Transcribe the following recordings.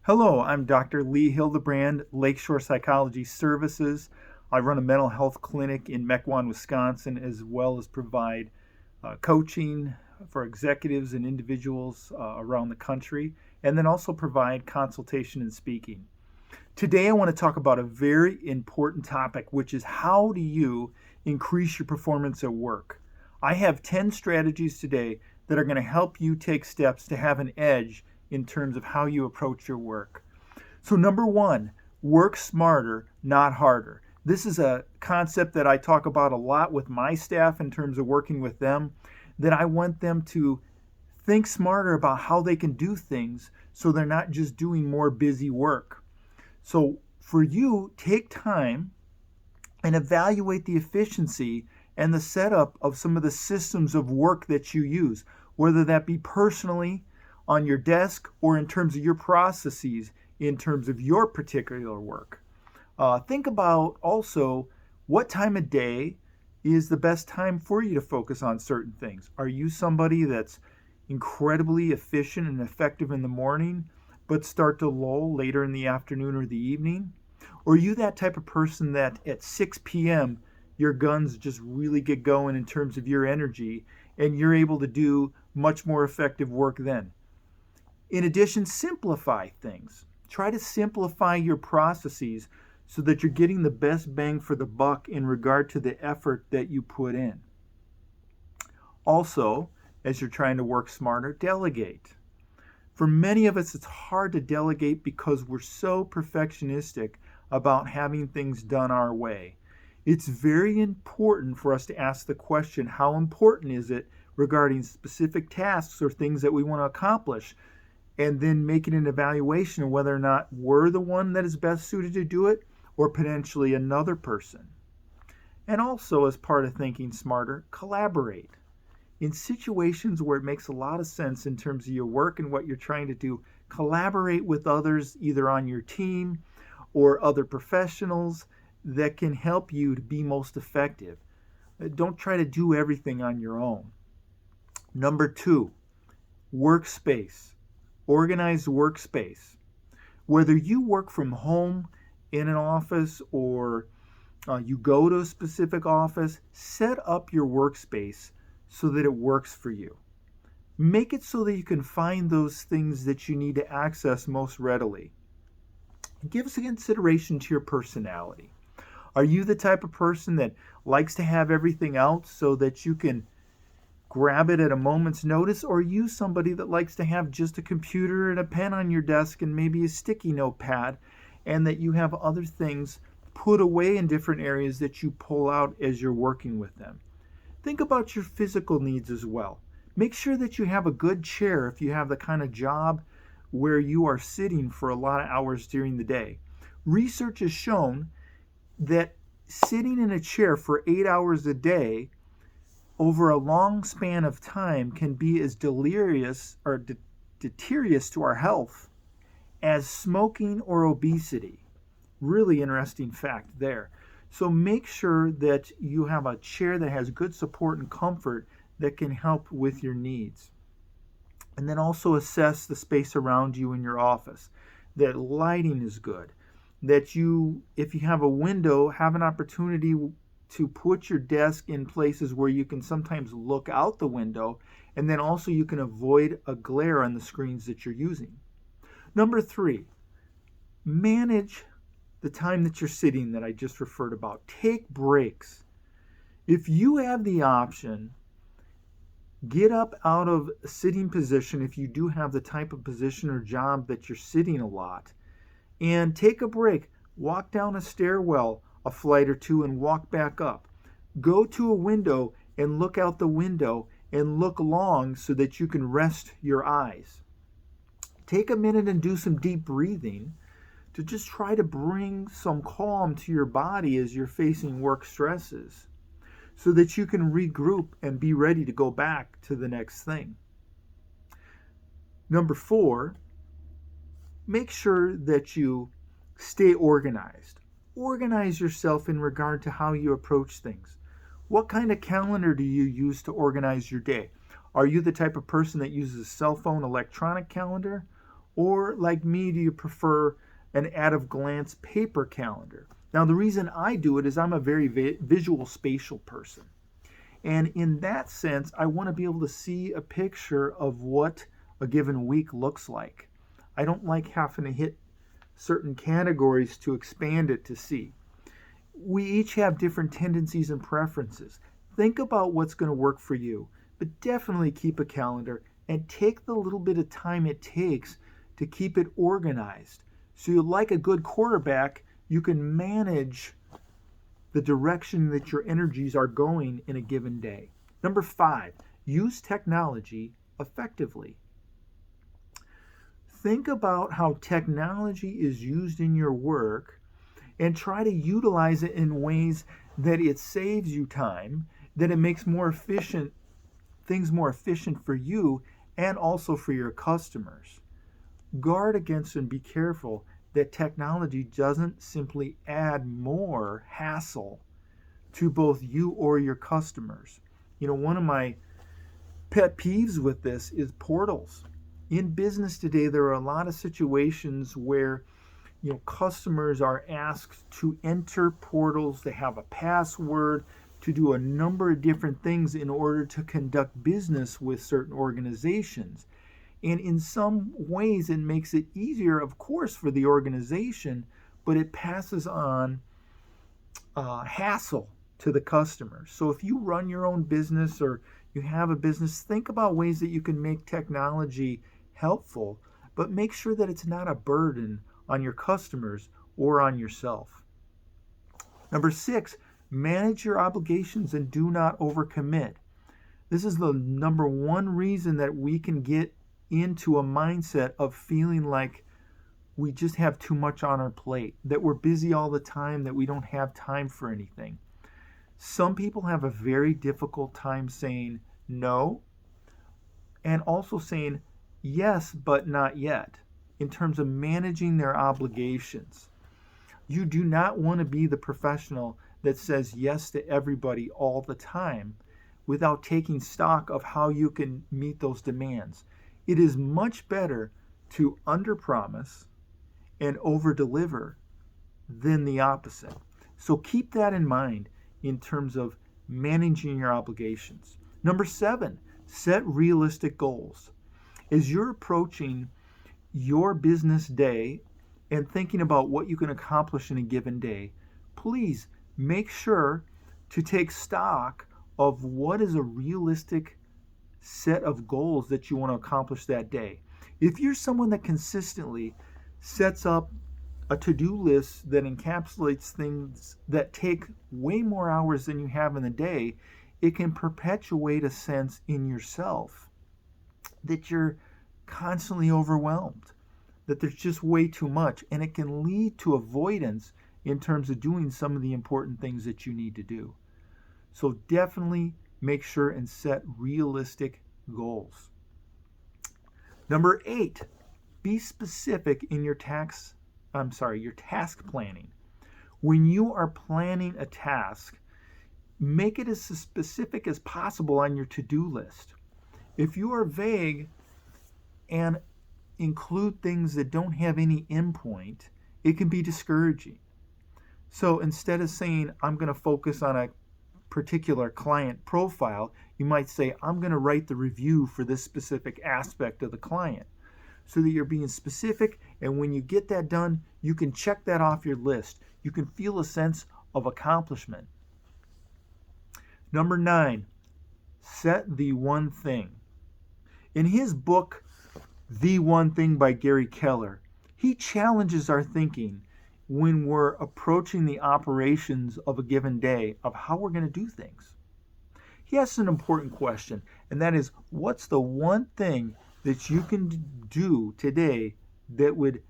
Hello, I'm Dr. Lee Hildebrand, Lakeshore Psychology Services. I run a mental health clinic in Mequon, Wisconsin, as well as provide coaching for executives and individuals around the country, and then also provide consultation and speaking. Today, I want to talk about a very important topic, which is how do you increase your performance at work? I have 10 strategies today that are going to help you take steps to have an edge in terms of how you approach your work. So, number one, work smarter, not harder. This is a concept that I talk about a lot with my staff in terms of working with them, that I want them to think smarter about how they can do things so they're not just doing more busy work. So, for you, take time and evaluate the efficiency and the setup of some of the systems of work that you use, whether that be personally on your desk or in terms of your processes in terms of your particular work. Think about also what time of day is the best time for you to focus on certain things. Are you somebody that's incredibly efficient and effective in the morning, but start to lull later in the afternoon or the evening? Or are you that type of person that at 6 p.m. your guns just really get going in terms of your energy and you're able to do much more effective work then? In addition, simplify things. Try to simplify your processes so that you're getting the best bang for the buck in regard to the effort that you put in. Also, as you're trying to work smarter, delegate. For many of us, it's hard to delegate because we're so perfectionistic about having things done our way. It's very important for us to ask the question, how important is it regarding specific tasks or things that we want to accomplish? And then making an evaluation of whether or not we're the one that is best suited to do it or potentially another person. And also, as part of thinking smarter, collaborate. In situations where it makes a lot of sense in terms of your work and what you're trying to do, collaborate with others either on your team or other professionals that can help you to be most effective. Don't try to do everything on your own. Number two, workspace. Organized workspace. Whether you work from home in an office or you go to a specific office, set up your workspace so that it works for you. Make it so that you can find those things that you need to access most readily. Give some consideration to your personality. Are you the type of person that likes to have everything out so that you can grab it at a moment's notice, or are you somebody that likes to have just a computer and a pen on your desk and maybe a sticky notepad, and that you have other things put away in different areas that you pull out as you're working with them? Think about your physical needs as well. Make sure that you have a good chair if you have the kind of job where you are sitting for a lot of hours during the day. Research has shown that sitting in a chair for 8 hours a day over a long span of time can be as deleterious or deleterious to our health as smoking or obesity. Really interesting fact there. So make sure that you have a chair that has good support and comfort that can help with your needs. And then also assess the space around you in your office, that lighting is good, that you, if you have a window, have an opportunity to put your desk in places where you can sometimes look out the window, and then also you can avoid a glare on the screens that you're using. Number three, manage the time that you're sitting that I just referred about. Take breaks. If you have the option, get up out of a sitting position if you do have the type of position or job that you're sitting a lot, and take a break. Walk down a stairwell a flight or two and walk back up. Go to a window and look out the window and look long so that you can rest your eyes. Take a minute and do some deep breathing to just try to bring some calm to your body as you're facing work stresses so that you can regroup and be ready to go back to the next thing. Number four, make sure that you stay organized. Organize yourself in regard to how you approach things. What kind of calendar do you use to organize your day? Are you the type of person that uses a cell phone electronic calendar? Or like me, do you prefer an at-a-glance paper calendar? Now, the reason I do it is I'm a very visual spatial person. And in that sense, I want to be able to see a picture of what a given week looks like. I don't like having to hit certain categories to expand it to see. We each have different tendencies and preferences. Think about what's going to work for you, but definitely keep a calendar and take the little bit of time it takes to keep it organized. So you like a good quarterback, you can manage the direction that your energies are going in a given day. Number 5, use technology effectively. Think about how technology is used in your work and try to utilize it in ways that it saves you time, that it makes things more efficient for you and also for your customers. Guard against and be careful that technology doesn't simply add more hassle to both you or your customers. One of my pet peeves with this is portals. In business today, there are a lot of situations where customers are asked to enter portals, to have a password, to do a number of different things in order to conduct business with certain organizations. And in some ways, it makes it easier, of course, for the organization, but it passes on hassle to the customers. So if you run your own business or you have a business, think about ways that you can make technology helpful, but make sure that it's not a burden on your customers or on yourself. Number 6, manage your obligations and do not overcommit. This is the number one reason that we can get into a mindset of feeling like we just have too much on our plate, that we're busy all the time, that we don't have time for anything. Some people have a very difficult time saying no and also saying yes, but not yet, in terms of managing their obligations. You do not want to be the professional that says yes to everybody all the time without taking stock of how you can meet those demands. It is much better to underpromise and overdeliver than the opposite. So keep that in mind in terms of managing your obligations. Number 7, set realistic goals. As you're approaching your business day and thinking about what you can accomplish in a given day, please make sure to take stock of what is a realistic set of goals that you want to accomplish that day. If you're someone that consistently sets up a to-do list that encapsulates things that take way more hours than you have in the day, it can perpetuate a sense in yourself that you're constantly overwhelmed, that there's just way too much, and it can lead to avoidance in terms of doing some of the important things that you need to do. So definitely make sure and set realistic goals. Number 8, be specific in your task planning. When you are planning a task, make it as specific as possible on your to-do list. If you are vague and include things that don't have any endpoint, it can be discouraging. So instead of saying, I'm going to focus on a particular client profile, you might say, I'm going to write the review for this specific aspect of the client, so that you're being specific, and when you get that done, you can check that off your list. You can feel a sense of accomplishment. Number 9, set the one thing. In his book, The One Thing by Gary Keller, he challenges our thinking when we're approaching the operations of a given day of how we're going to do things. He asks an important question, and that is, what's the one thing that you can do today that would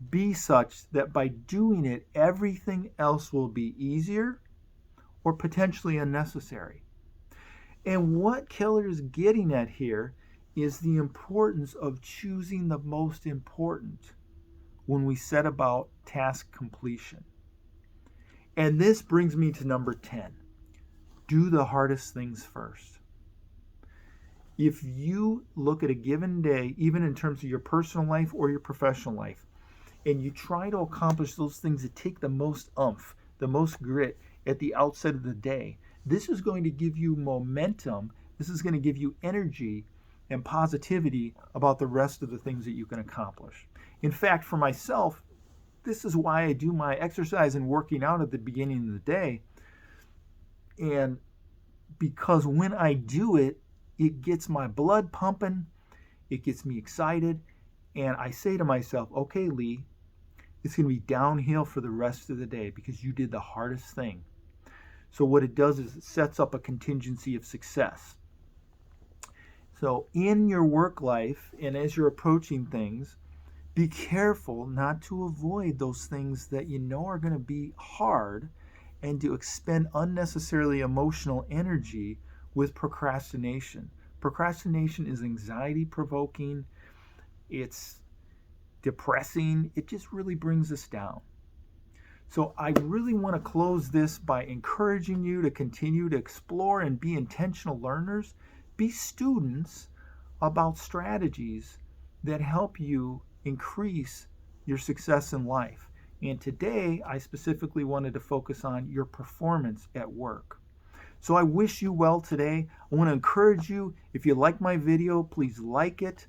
be such that by doing it, everything else will be easier or potentially unnecessary? And what Keller is getting at here is the importance of choosing the most important when we set about task completion. And this brings me to number 10. Do the hardest things first. If you look at a given day, even in terms of your personal life or your professional life, and you try to accomplish those things that take the most oomph, the most grit at the outset of the day, this is going to give you momentum. This is going to give you energy and positivity about the rest of the things that you can accomplish. In fact, for myself, this is why I do my exercise and working out at the beginning of the day. And because when I do it, it gets my blood pumping, it gets me excited, and I say to myself, okay, Lee, it's going to be downhill for the rest of the day because you did the hardest thing. So what it does is it sets up a contingency of success. So in your work life and as you're approaching things, be careful not to avoid those things that you know are going to be hard and to expend unnecessarily emotional energy with procrastination. Procrastination is anxiety provoking. It's depressing. It just really brings us down. So I really want to close this by encouraging you to continue to explore and be intentional learners. Be students about strategies that help you increase your success in life. And today, I specifically wanted to focus on your performance at work. So I wish you well today. I want to encourage you, if you like my video, please like it.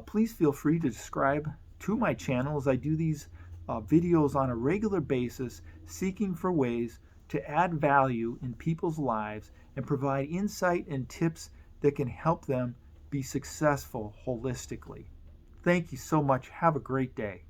Please feel free to subscribe to my channel as I do these videos on a regular basis, seeking for ways to add value in people's lives and provide insight and tips that can help them be successful holistically. Thank you so much. Have a great day.